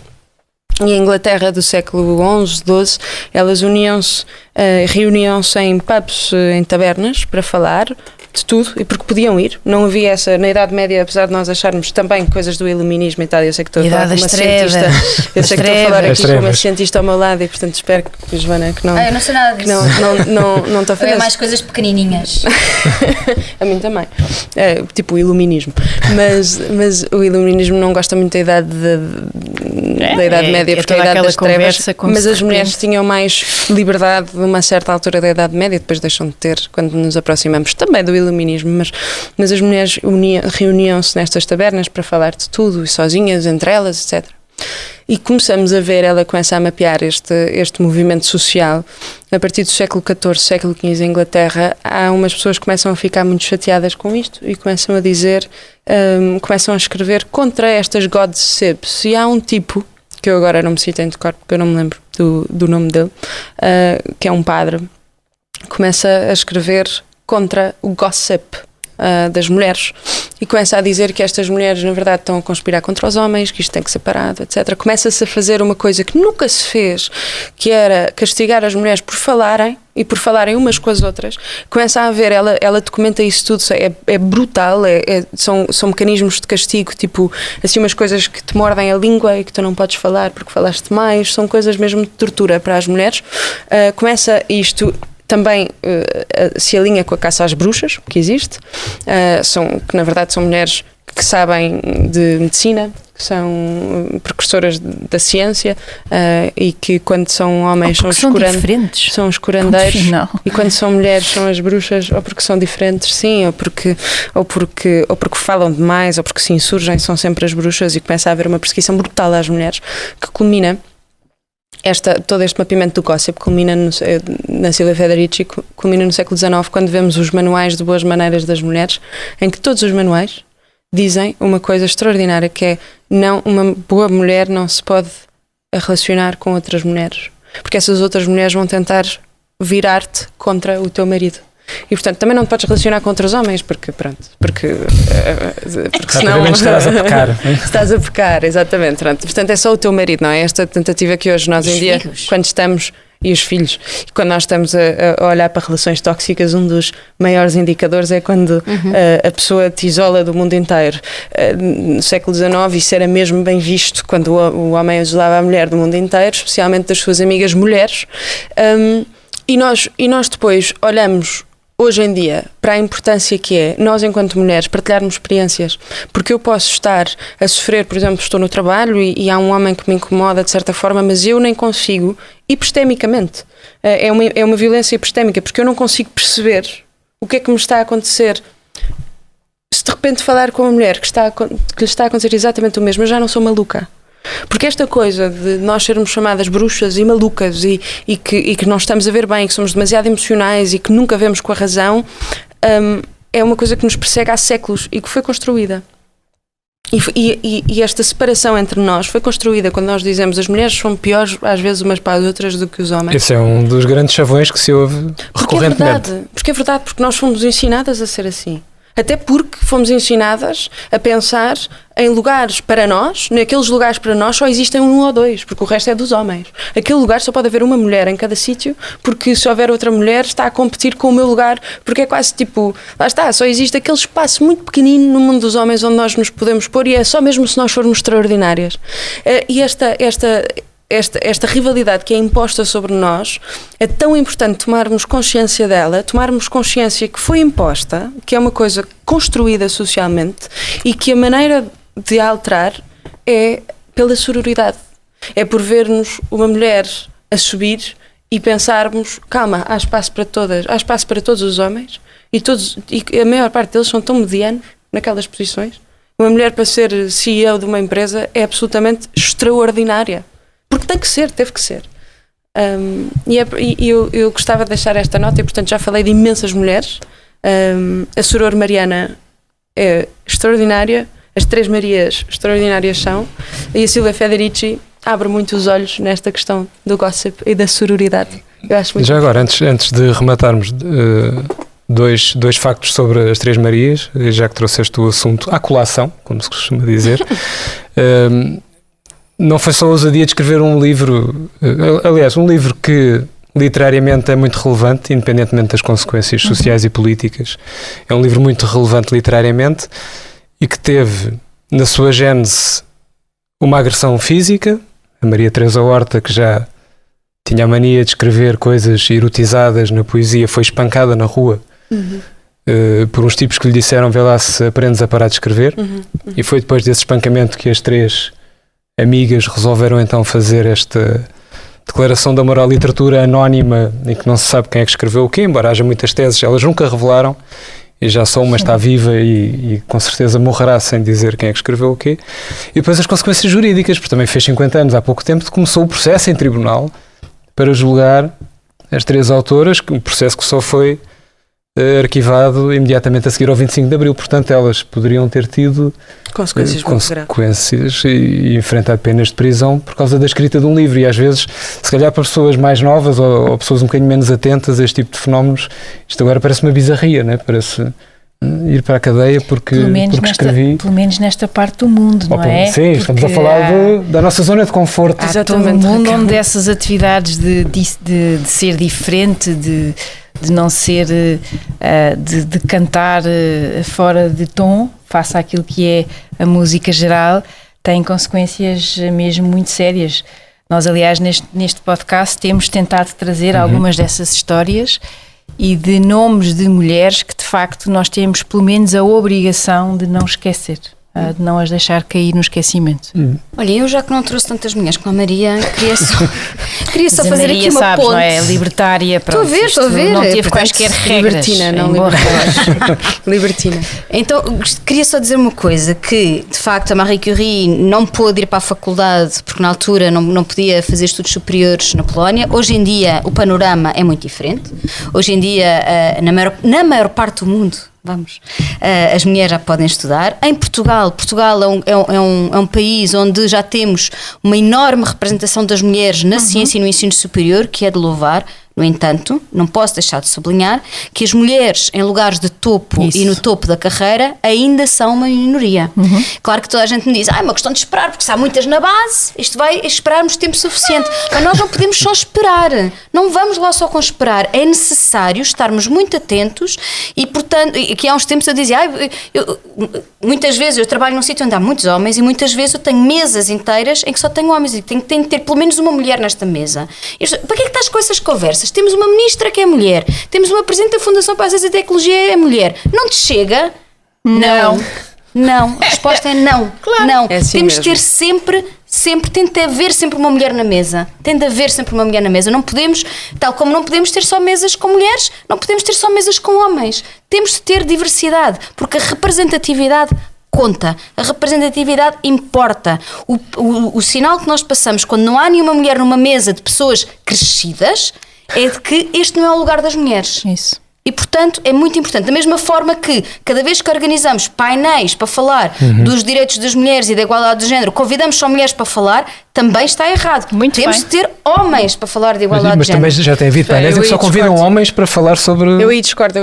[SPEAKER 5] E a Inglaterra do século XI, XII, elas reuniam-se em pubs, em tabernas, para falar de tudo, e porque podiam ir. Não havia essa, na Idade Média, apesar de nós acharmos também coisas do iluminismo e tal, eu sei que estou a falar com uma cientista, eu sei que estou a falar aqui com uma cientista ao meu lado, e portanto espero que, Joana, que não...
[SPEAKER 4] eu não sei nada disso.
[SPEAKER 5] Não estou a fazer.
[SPEAKER 4] É mais coisas pequenininhas.
[SPEAKER 5] A mim também. Tipo o iluminismo. Mas o iluminismo não gosta muito da Idade Média, porque é a Idade das Trevas. Mas as mulheres tinham mais liberdade numa certa altura da Idade Média, depois deixam de ter quando nos aproximamos também do iluminismo, mas as mulheres reuniam-se nestas tabernas para falar de tudo, e sozinhas, entre elas, etc. E começamos a ver, ela começa a mapear este movimento social. A partir do século XIV, século XV, em Inglaterra, há umas pessoas que começam a ficar muito chateadas com isto e começam a dizer, começam a escrever contra estas gossips. E há um tipo, que eu agora não me cito de cor, porque eu não me lembro do nome dele, que é um padre, começa a escrever contra o gossip das mulheres, e começa a dizer que estas mulheres na verdade estão a conspirar contra os homens, que isto tem que ser parado, etc. Começa-se a fazer uma coisa que nunca se fez, que era castigar as mulheres por falarem, e por falarem umas com as outras. Começa a haver, ela documenta isso tudo, é brutal, são mecanismos de castigo, tipo assim, umas coisas que te mordem a língua e que tu não podes falar porque falaste mais, são coisas mesmo de tortura para as mulheres. Começa isto também se alinha com a caça às bruxas que existe, que na verdade são mulheres que sabem de medicina, que são precursoras da ciência, e que quando são homens são os curandeiros, e quando são mulheres são as bruxas, ou porque são diferentes, sim, ou porque falam demais, ou porque se insurgem, são sempre as bruxas, e começa a haver uma perseguição brutal às mulheres, que culmina todo este mapeamento do gossip culmina na Silvia Federici, culmina no século XIX, quando vemos os manuais de boas maneiras das mulheres, em que todos os manuais dizem uma coisa extraordinária, que é, uma boa mulher não se pode relacionar com outras mulheres, porque essas outras mulheres vão tentar virar-te contra o teu marido. E portanto também não te podes relacionar com outros homens, porque senão
[SPEAKER 2] estás a pecar.
[SPEAKER 5] Estás a pecar, exatamente. Portanto é só o teu marido, não é? Esta tentativa que hoje nós em dia, quando estamos e os filhos. E quando nós estamos a olhar para relações tóxicas, um dos maiores indicadores é quando a pessoa te isola do mundo inteiro. No século XIX isso era mesmo bem visto quando o homem isolava a mulher do mundo inteiro, especialmente das suas amigas mulheres. E nós depois olhamos hoje em dia para a importância que é nós, enquanto mulheres, partilharmos experiências, porque eu posso estar a sofrer, por exemplo, estou no trabalho e há um homem que me incomoda de certa forma, mas eu nem consigo, epistemicamente, é uma violência epistémica, porque eu não consigo perceber o que é que me está a acontecer. Se de repente falar com uma mulher que lhe está a acontecer exatamente o mesmo, eu já não sou maluca. Porque esta coisa de nós sermos chamadas bruxas e malucas e que não estamos a ver bem, que somos demasiado emocionais e que nunca vemos com a razão, é uma coisa que nos persegue há séculos e que foi construída. E esta separação entre nós foi construída quando nós dizemos as mulheres são piores às vezes umas para as outras do que os homens.
[SPEAKER 2] Esse é um dos grandes chavões que se ouve recorrentemente.
[SPEAKER 5] Porque é verdade, porque nós fomos ensinadas a ser assim. Até porque fomos ensinadas a pensar em lugares para nós, naqueles lugares para nós só existem um ou dois, porque o resto é dos homens. Aquele lugar só pode haver uma mulher em cada sítio, porque se houver outra mulher está a competir com o meu lugar, porque é quase tipo, lá está, só existe aquele espaço muito pequenino no mundo dos homens onde nós nos podemos pôr e é só mesmo se nós formos extraordinárias. E esta rivalidade que é imposta sobre nós, é tão importante tomarmos consciência dela, tomarmos consciência que foi imposta, que é uma coisa construída socialmente e que a maneira de a alterar é pela sororidade. É por vermos uma mulher a subir e pensarmos, calma, há espaço para todas, há espaço para todos os homens e a maior parte deles são tão medianos naquelas posições. Uma mulher para ser CEO de uma empresa é absolutamente extraordinária. Porque tem que ser, teve que ser. Eu gostava de deixar esta nota e, portanto, já falei de imensas mulheres. A Soror Mariana é extraordinária, as Três Marias extraordinárias são, e a Silvia Federici abre muito os olhos nesta questão do gossip e da sororidade. Eu acho muito
[SPEAKER 2] já agora, antes de rematarmos, dois factos sobre as Três Marias, já que trouxeste o assunto à colação, como se costuma dizer. Não foi só a ousadia de escrever um livro, aliás, um livro que literariamente é muito relevante, independentemente das consequências sociais e políticas. É um livro muito relevante literariamente e que teve na sua gênese uma agressão física. A Maria Teresa Horta, que já tinha a mania de escrever coisas erotizadas na poesia, foi espancada na rua por uns tipos que lhe disseram: vê lá se aprendes a parar de escrever. E foi depois desse espancamento que as três amigas resolveram então fazer esta declaração de amor à literatura anónima, em que não se sabe quem é que escreveu o quê, embora haja muitas teses, elas nunca revelaram, e já só uma está viva e com certeza morrerá sem dizer quem é que escreveu o quê. E depois as consequências jurídicas, porque também fez 50 anos, há pouco tempo, começou o processo em tribunal para julgar as três autoras, um processo que só foi arquivado imediatamente a seguir ao 25 de Abril, portanto elas poderiam ter tido consequências e enfrentar penas de prisão por causa da escrita de um livro, e às vezes, se calhar para pessoas mais novas ou pessoas um bocadinho menos atentas a este tipo de fenómenos, isto agora parece uma bizarria, né? Parece ir para a cadeia porque escrevi.
[SPEAKER 3] Pelo menos nesta parte do mundo, não é?
[SPEAKER 2] Sim, porque estamos a falar da nossa zona de conforto.
[SPEAKER 3] Há todo um mundo onde essas atividades de ser diferente, de não ser, de cantar fora de tom, face àquilo que é a música geral, têm consequências mesmo muito sérias. Nós, aliás, neste podcast temos tentado trazer algumas dessas histórias e de nomes de mulheres que de facto nós temos pelo menos a obrigação de não esquecer, de não as deixar cair no esquecimento.
[SPEAKER 4] Olha, eu já que não trouxe tantas mulheres como a Maria, queria só fazer
[SPEAKER 3] Maria,
[SPEAKER 4] aqui uma
[SPEAKER 3] sabes,
[SPEAKER 4] ponte.
[SPEAKER 3] Não é? Libertária, pronto.
[SPEAKER 4] Estou a ver.
[SPEAKER 3] Não teve quaisquer regras.
[SPEAKER 5] Libertina, não
[SPEAKER 3] embora.
[SPEAKER 5] Libertina.
[SPEAKER 4] Então, queria só dizer uma coisa, que de facto a Marie Curie não pôde ir para a faculdade porque na altura não podia fazer estudos superiores na Polónia. Hoje em dia o panorama é muito diferente. Hoje em dia, na maior parte do mundo, as mulheres já podem estudar. Em Portugal é um país onde já temos uma enorme representação das mulheres na ciência e no ensino superior, que é de louvar. No entanto, não posso deixar de sublinhar que as mulheres em lugares de topo e no topo da carreira ainda são uma minoria. Claro que toda a gente me diz, é uma questão de esperar, porque se há muitas na base, isto vai esperarmos tempo suficiente. Mas nós não podemos só esperar, não vamos lá só com esperar, é necessário estarmos muito atentos e, portanto, que há uns tempos eu dizia, muitas vezes eu trabalho num sítio onde há muitos homens e muitas vezes eu tenho mesas inteiras em que só tenho homens e tenho que ter pelo menos uma mulher nesta mesa. Para que é que estás com essas conversas? Temos uma ministra que é mulher, temos uma presidente da Fundação para a Ciência e Tecnologia é mulher. Não te chega? Não. A resposta é não. Claro. Não.
[SPEAKER 5] É assim
[SPEAKER 4] temos
[SPEAKER 5] mesmo.
[SPEAKER 4] de ter sempre, tem de haver sempre uma mulher na mesa. Tem de haver sempre uma mulher na mesa. Não podemos, tal como não podemos ter só mesas com mulheres, não podemos ter só mesas com homens. Temos de ter diversidade, porque a representatividade conta, a representatividade importa. O sinal que nós passamos quando não há nenhuma mulher numa mesa de pessoas crescidas é de que este não é o lugar das mulheres.
[SPEAKER 3] Isso.
[SPEAKER 4] E, portanto, é muito importante. Da mesma forma que, cada vez que organizamos painéis para falar dos direitos das mulheres e da igualdade de género, convidamos só mulheres para falar, também está errado.
[SPEAKER 3] Muito
[SPEAKER 4] Temos
[SPEAKER 3] bem.
[SPEAKER 4] de ter homens para falar de igualdade
[SPEAKER 2] Mas
[SPEAKER 4] de género.
[SPEAKER 2] também já tem havido painéis em que só convidam homens para falar sobre...
[SPEAKER 5] Eu aí discordo.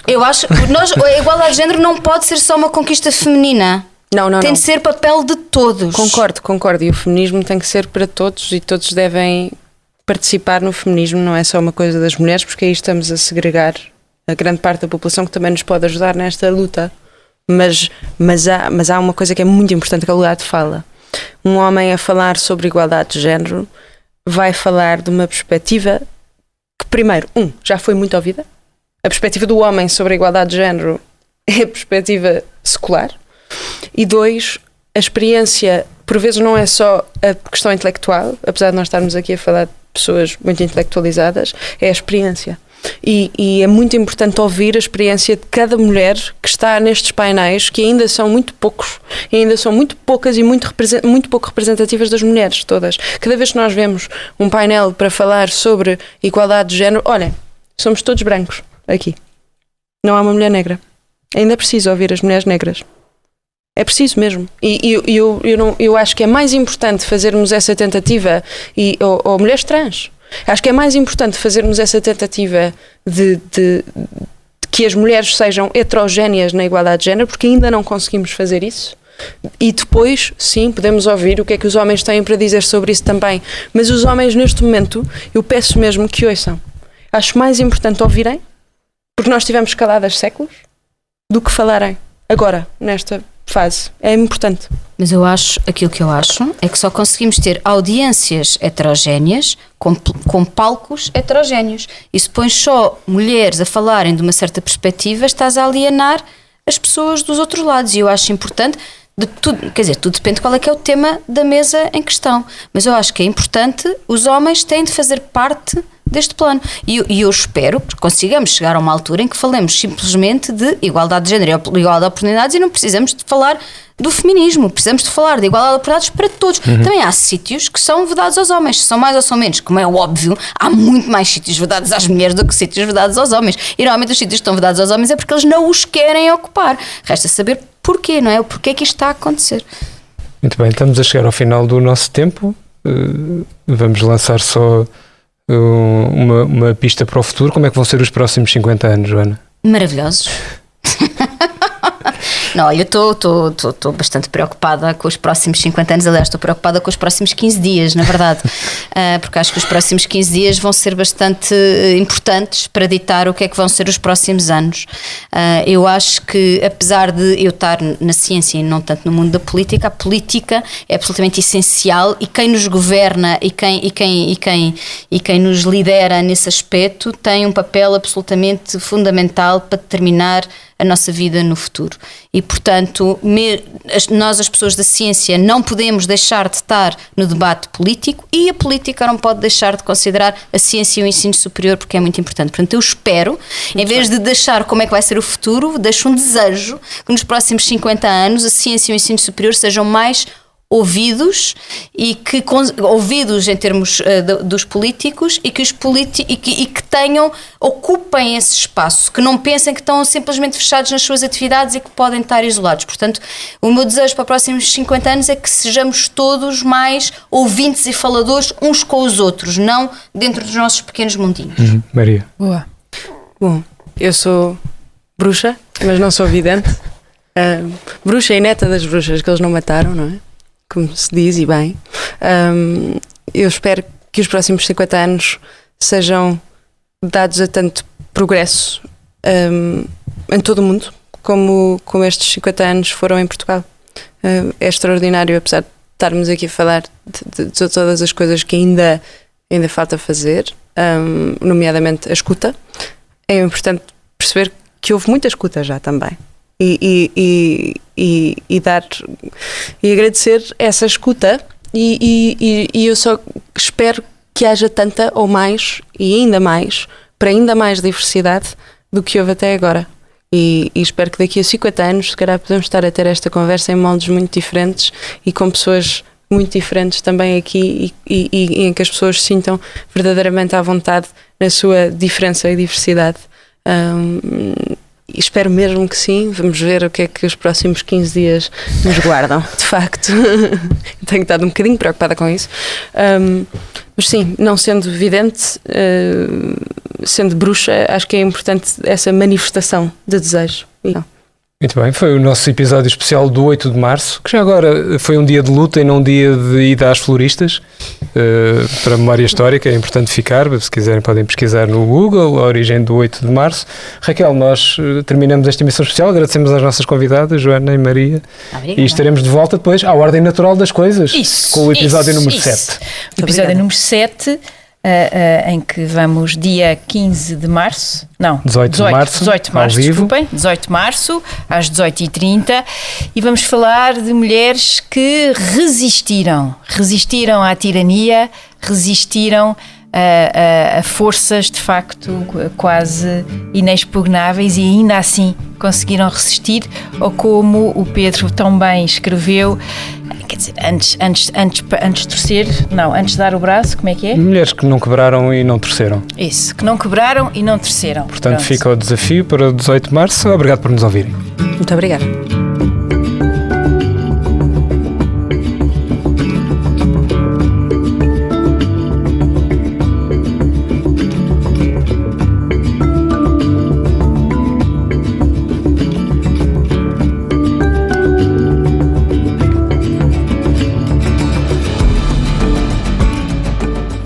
[SPEAKER 4] Eu acho que a igualdade de género não pode ser só uma conquista feminina.
[SPEAKER 5] Não.
[SPEAKER 4] Tem de ser papel de todos.
[SPEAKER 5] Concordo. E o feminismo tem que ser para todos e todos devem participar no feminismo, não é só uma coisa das mulheres, porque aí estamos a segregar a grande parte da população que também nos pode ajudar nesta luta. Mas há uma coisa que é muito importante que a Luado fala. Um homem a falar sobre igualdade de género vai falar de uma perspectiva que, primeiro, já foi muito ouvida. A perspectiva do homem sobre a igualdade de género é a perspectiva secular. E 2, a experiência, por vezes, não é só a questão intelectual, apesar de nós estarmos aqui a falar de pessoas muito intelectualizadas, é a experiência. E é muito importante ouvir a experiência de cada mulher que está nestes painéis, que ainda são muito poucos, e ainda são muito poucas e muito pouco representativas das mulheres todas. Cada vez que nós vemos um painel para falar sobre igualdade de género, olhem, somos todos brancos aqui. Não há uma mulher negra. Ainda é preciso ouvir as mulheres negras. É preciso mesmo. E eu acho que é mais importante fazermos essa tentativa, ou mulheres trans. Acho que é mais importante fazermos essa tentativa de que as mulheres sejam heterogéneas na igualdade de género, porque ainda não conseguimos fazer isso. E depois, sim, podemos ouvir o que é que os homens têm para dizer sobre isso também. Mas os homens, neste momento, eu peço mesmo que ouçam. Acho mais importante ouvirem, porque nós estivemos caladas séculos, do que falarem agora, nesta fase. É importante.
[SPEAKER 4] Mas aquilo que eu acho é que só conseguimos ter audiências heterogéneas com palcos heterogéneos. E se pões só mulheres a falarem de uma certa perspectiva, estás a alienar as pessoas dos outros lados. E eu acho importante, tudo depende de qual é que é o tema da mesa em questão. Mas eu acho que é importante, os homens têm de fazer parte deste plano. E eu espero que consigamos chegar a uma altura em que falemos simplesmente de igualdade de género e igualdade de oportunidades e não precisamos de falar do feminismo, precisamos de falar de igualdade de oportunidades para todos. Também há sítios que são vedados aos homens, se são mais ou são menos, como é óbvio, há muito mais sítios vedados às mulheres do que sítios vedados aos homens. E normalmente os sítios que estão vedados aos homens é porque eles não os querem ocupar. Resta saber porquê, não é? O porquê que isto está a acontecer.
[SPEAKER 2] Muito bem, estamos a chegar ao final do nosso tempo. Vamos lançar só uma pista para o futuro. Como é que vão ser os próximos 50 anos, Joana?
[SPEAKER 4] Maravilhosos. Não, olha, eu estou bastante preocupada com os próximos 50 anos, aliás, estou preocupada com os próximos 15 dias, na verdade, porque acho que os próximos 15 dias vão ser bastante importantes para ditar o que é que vão ser os próximos anos. Eu acho que, apesar de eu estar na ciência e não tanto no mundo da política, a política é absolutamente essencial e quem nos governa e quem nos lidera nesse aspecto tem um papel absolutamente fundamental para determinar a nossa vida no futuro. E, portanto, nós, as pessoas da ciência, não podemos deixar de estar no debate político e a política não pode deixar de considerar a ciência e o ensino superior, porque é muito importante. Portanto, eu espero, em vez de deixar como é que vai ser o futuro, deixo um desejo que nos próximos 50 anos a ciência e o ensino superior sejam mais ouvidos e que ouvidos em termos dos políticos e que os e que ocupem esse espaço, que não pensem que estão simplesmente fechados nas suas atividades e que podem estar isolados. Portanto, o meu desejo para os próximos 50 anos é que sejamos todos mais ouvintes e faladores uns com os outros, não dentro dos nossos pequenos mundinhos.
[SPEAKER 2] Maria.
[SPEAKER 3] Boa.
[SPEAKER 5] Bom, eu sou bruxa, mas não sou vidente. Bruxa e neta das bruxas que eles não mataram, não é? Como se diz, e bem. Eu espero que os próximos 50 anos sejam dados a tanto progresso em todo o mundo como estes 50 anos foram em Portugal. É extraordinário, apesar de estarmos aqui a falar de todas as coisas que ainda falta fazer, nomeadamente a escuta. É importante perceber que houve muita escuta já também. E agradecer essa escuta e eu só espero que haja tanta ou mais e ainda mais, para ainda mais diversidade do que houve até agora. E espero que daqui a 50 anos se calhar podemos estar a ter esta conversa em moldes muito diferentes e com pessoas muito diferentes também aqui e em que as pessoas se sintam verdadeiramente à vontade na sua diferença e diversidade. Espero mesmo que sim. Vamos ver o que é que os próximos 15 dias nos guardam, de facto. Tenho estado um bocadinho preocupada com isso. Mas sim, não sendo vidente, sendo bruxa, acho que é importante essa manifestação de desejo.
[SPEAKER 2] Muito bem, foi o nosso episódio especial do 8 de março, que já agora foi um dia de luta e não um dia de ida às floristas. Para a memória histórica é importante ficar, se quiserem podem pesquisar no Google a origem do 8 de março. Raquel, nós terminamos esta emissão especial, agradecemos às nossas convidadas, Joana e Maria.
[SPEAKER 4] Obrigada.
[SPEAKER 2] E estaremos de volta depois à ordem natural das coisas, com o episódio número 7.
[SPEAKER 3] O episódio número 7, em que vamos dia 15 de março, não,
[SPEAKER 2] 18 de março,
[SPEAKER 3] desculpem, 18 de março, às 18h30, e vamos falar de mulheres que resistiram à tirania, resistiram a forças de facto quase inexpugnáveis e ainda assim conseguiram resistir, ou como o Pedro tão bem escreveu, quer dizer, antes de dar o braço, como é que é?
[SPEAKER 2] Mulheres que não quebraram e não torceram.
[SPEAKER 3] Isso, que não quebraram e não torceram.
[SPEAKER 2] Portanto, fica o desafio para o 18 de março. Obrigado por nos ouvirem.
[SPEAKER 5] Muito obrigada.